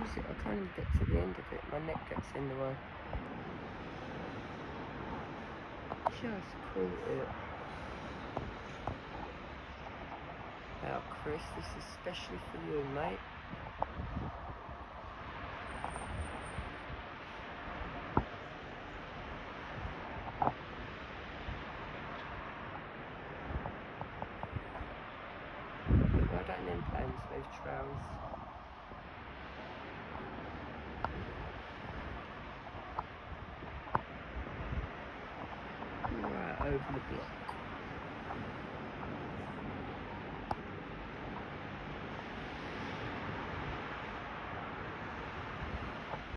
use it. I can't even get to the end of it. My neck gets in the way. Just caught it. Now, Chris, this is especially for you, mate. Well done then, playing smooth trails. Right over the block.